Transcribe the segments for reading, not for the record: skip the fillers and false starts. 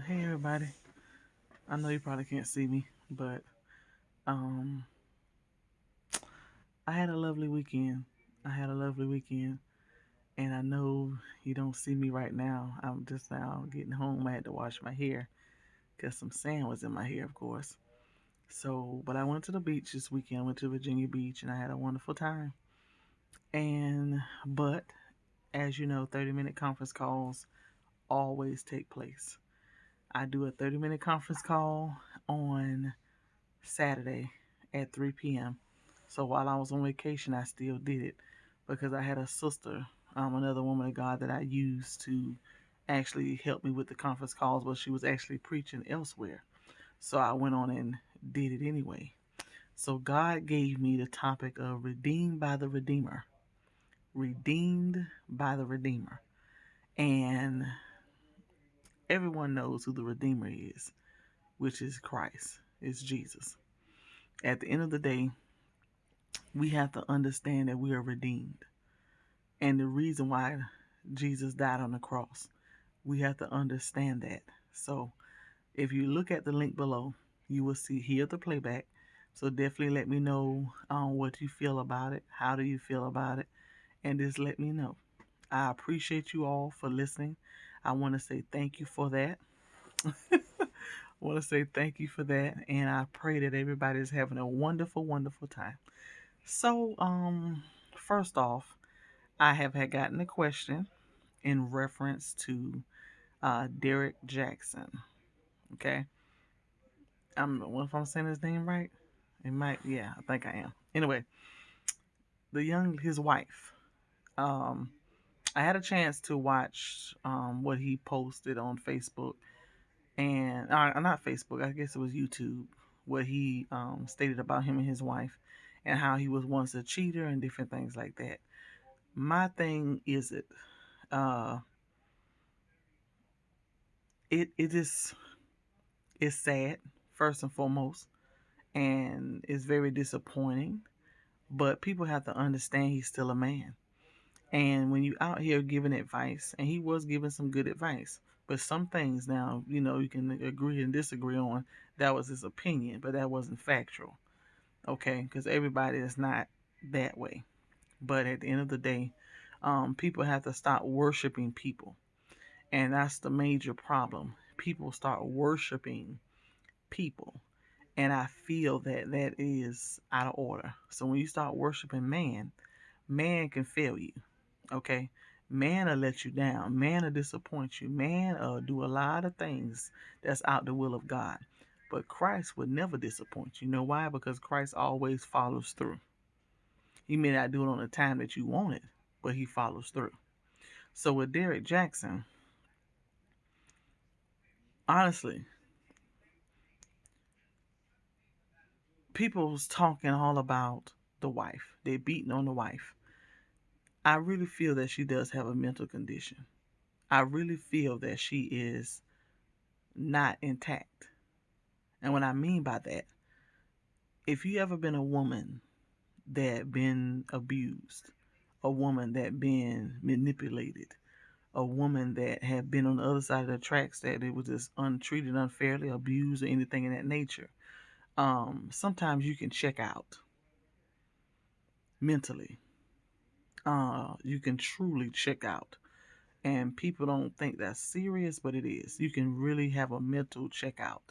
Hey everybody. I know you probably can't see me, but um I had a lovely weekend. I had a lovely weekend and I know you don't see me right now. I'm just now getting home. I had to wash my hair cuz some sand was in my hair, of course. But I went to the beach this weekend. I went to Virginia Beach and I had a wonderful time. But as you know, 30-minute conference calls always take place. I do a 30-minute conference call on Saturday at 3 p.m. So while I was on vacation, I still did it because I had a sister, another woman of God that I used to actually help me with the conference calls, but she was actually preaching elsewhere. So I went on and did it anyway. So God gave me the topic of redeemed by the Redeemer. Redeemed by the Redeemer. And everyone knows who the Redeemer is, which is Christ, it's Jesus. At the end of the day, we have to understand that we are redeemed. And the reason why Jesus died on the cross, we have to understand that. So if you look at the link below, you will hear the playback. So definitely let me know what you feel about it. How do you feel about it? And just let me know. I appreciate you all for listening. I want to say thank you for that. I want to say thank you for that. And I pray that everybody is having a wonderful, wonderful time. So, first off, I have had gotten a question in reference to Derrick Jaxn. Okay, what if I'm saying his name right? It might, yeah, I think I am. Anyway, his wife. Um, I had a chance to watch what he posted on Facebook and not Facebook. I guess it was YouTube. What he stated about him and his wife, and how he was once a cheater and different things like that. My thing is uh, it just is sad first and foremost, and it's very disappointing. But people have to understand he's still a man. And when you out here giving advice, and he was giving some good advice, but some things now, you can agree and disagree on. That was his opinion, but that wasn't factual. Okay, because everybody is not that way. But at the end of the day, people have to stop worshiping people, and that's the major problem. People start worshiping people, and I feel that that is out of order. So when you start worshiping man, man can fail you. Okay, man will let you down. Man will disappoint you. Man will do a lot of things that's out the will of God. But Christ would never disappoint you. You know why? Because Christ always follows through. He may not do it on the time that you want it, but he follows through. So with Derrick Jaxn, honestly, people's talking all about the wife. They're beating on the wife. I really feel that she does have a mental condition. I really feel that she is not intact. And what I mean by that, if you ever been a woman that been abused, a woman that been manipulated, a woman that have been on the other side of the tracks that it was just untreated unfairly, abused or anything in that nature, sometimes you can check out mentally. You can truly check out. And people don't think that's serious, but it is. You can really have a mental check out.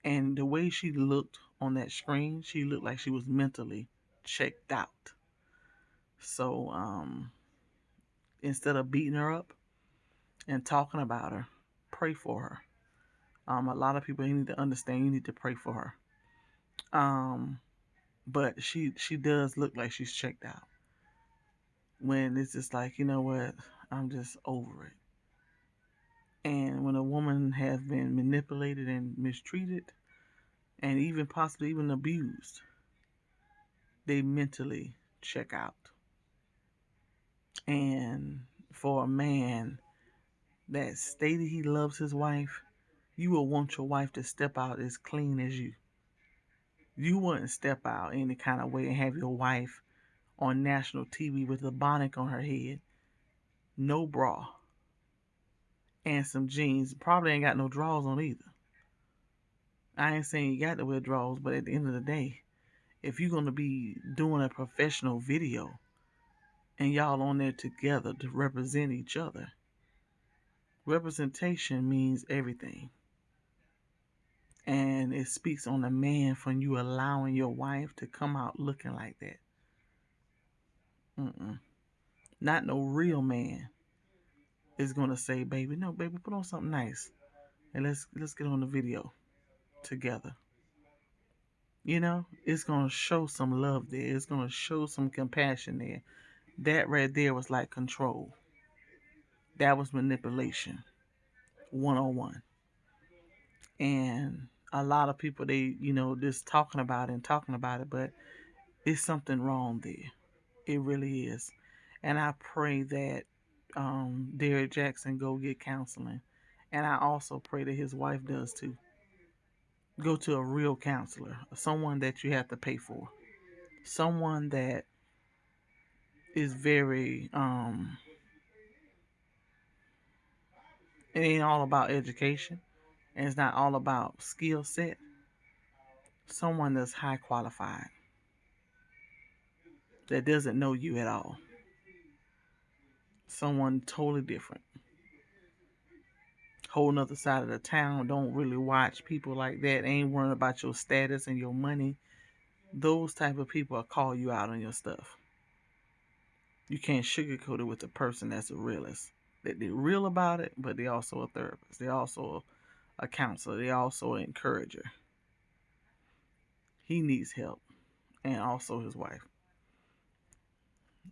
And the way she looked on that screen, she looked like she was mentally checked out. So instead of beating her up and talking about her, pray for her. A lot of people, you need to understand, you need to pray for her. Um, but she does look like she's checked out. When it's just like, you know what, I'm just over it. And when a woman has been manipulated and mistreated, and even possibly even abused, they mentally check out. And for a man that stated he loves his wife, you will want your wife to step out as clean as you. You wouldn't step out any kind of way and have your wife on national TV with a bonnet on her head, no bra, and some jeans. Probably ain't got no drawers on either. I ain't saying you got to wear drawers, but at the end of the day, if you're gonna be doing a professional video and y'all on there together to represent each other, representation means everything. And it speaks on the man from you allowing your wife to come out looking like that. Mm-mm. Not no real man is gonna say, "Baby, no, baby, put on something nice and let's get on the video together." You know, it's gonna show some love there. It's gonna show some compassion there. That right there was like control. That was manipulation, 101. And a lot of people, they, just talking about it, but it's something wrong there. It really is. And I pray that Derrick Jaxn go get counseling. And I also pray that his wife does too. Go to a real counselor, someone that you have to pay for, someone that is very it ain't all about education and it's not all about skill set. Someone that's high qualified, that doesn't know you at all. Someone totally different. Whole nother side of the town. Don't really watch people like that. Ain't worrying about your status and your money. Those type of people will call you out on your stuff. You can't sugarcoat it with a person that's a realist. That they're real about it, but they're also a therapist. They're also a counselor. They're also an encourager. He needs help. And also his wife.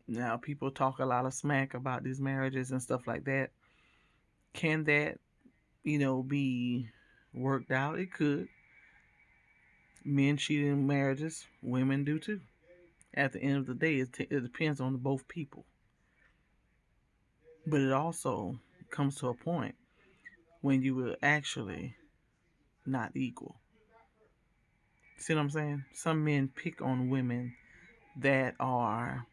Now people talk a lot of smack about these marriages and stuff like that. Can that, be worked out? It could. Men cheat in marriages, women do too. At the end of the day, it depends on both people. But it also comes to a point when you will actually not equal. See what I'm saying? Some men pick on women that are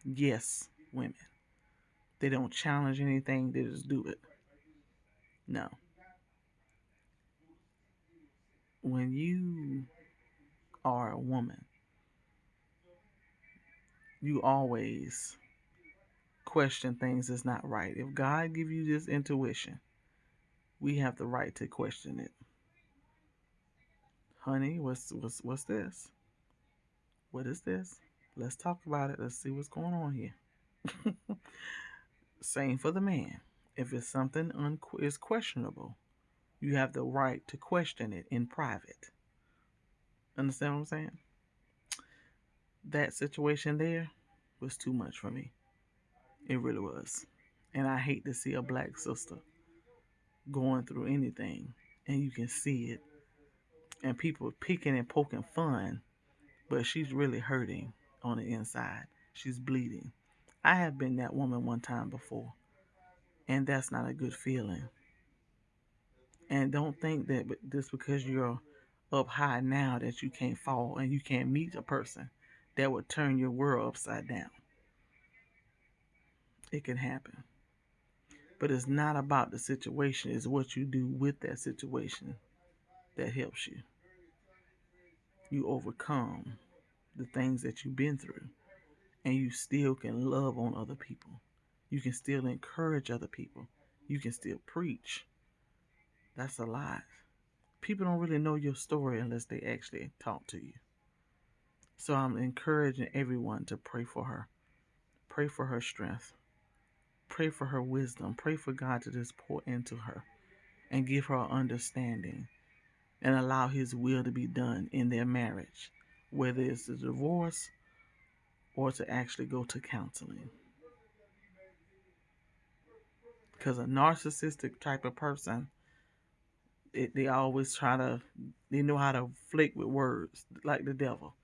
yes women. They don't challenge anything, they just do it. No. When you are a woman, you always question things that's not right. If God give you this intuition, we have the right to question it. Honey, what's this? What is this? Let's talk about it. Let's see what's going on here. Same for the man. If it's something is questionable, you have the right to question it in private. Understand what I'm saying? That situation there was too much for me. It really was. And I hate to see a black sister going through anything and you can see it and people picking and poking fun, but she's really hurting on the inside. She's bleeding. I have been that woman one time before, and that's not a good feeling. And don't think that just because you're up high now that you can't fall and you can't meet a person that would turn your world upside down. It can happen. But it's not about the situation, it's what you do with that situation that helps you. You overcome the things that you've been through, and you still can love on other people. You can still encourage other people. You can still preach. That's a lot. People don't really know your story unless they actually talk to you. So I'm encouraging everyone to pray for her. Pray for her strength. Pray for her wisdom. Pray for God to just pour into her and give her understanding and allow His will to be done in their marriage, whether it's a divorce or to actually go to counseling. Because a narcissistic type of person, they always they know how to flick with words like the devil.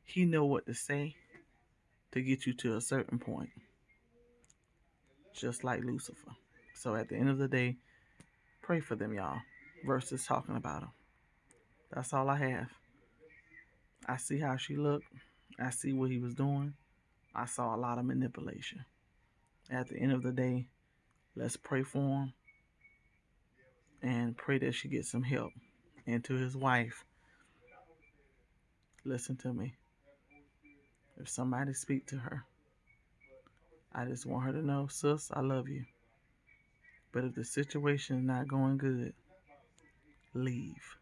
He know what to say to get you to a certain point, just like Lucifer. So at the end of the day, pray for them, y'all, versus talking about them. That's all I have. I see how she looked. I see what he was doing. I saw a lot of manipulation. At the end of the day, let's pray for him. and pray that she gets some help. And to his wife, listen to me. If somebody speak to her, I just want her to know, sis, I love you. But if the situation is not going good, leave.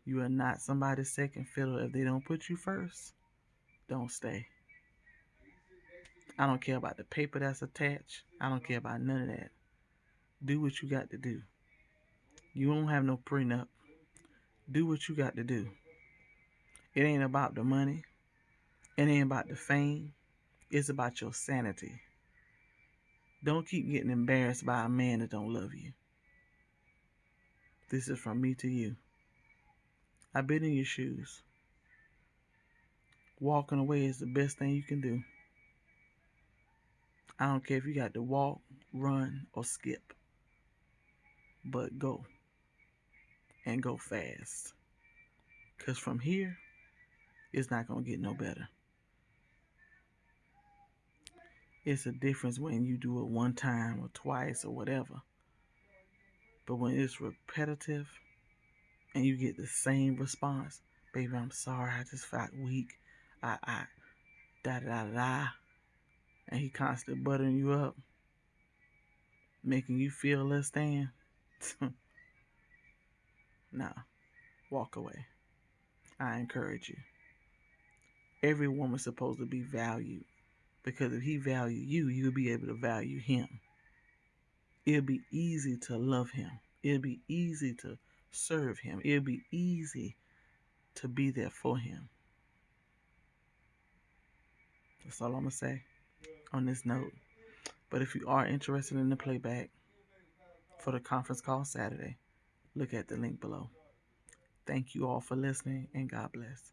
You are not somebody's second fiddle. If they don't put you first, don't stay. I don't care about the paper that's attached. I don't care about none of that. Do what you got to do. You don't have no prenup. Do what you got to do. It ain't about the money. It ain't about the fame. It's about your sanity. Don't keep getting embarrassed by a man that don't love you. This is from me to you. I've been in your shoes. Walking away is the best thing you can do. I don't care if you got to walk, run, or skip. But go. And go fast. Because from here, it's not going to get no better. It's a difference when you do it one time or twice or whatever. But when it's repetitive and you get the same response, baby, I'm sorry, I just felt weak. Da da da da. And he constantly buttering you up, making you feel less than. Nah, walk away. I encourage you. Every woman's supposed to be valued, because if he value you, you'll be able to value him. It'll be easy to love him. It'll be easy to serve him. It'll be easy to be there for him. That's all I'm going to say on this note. But if you are interested in the playback for the conference call Saturday, look at the link below. Thank you all for listening, and God bless.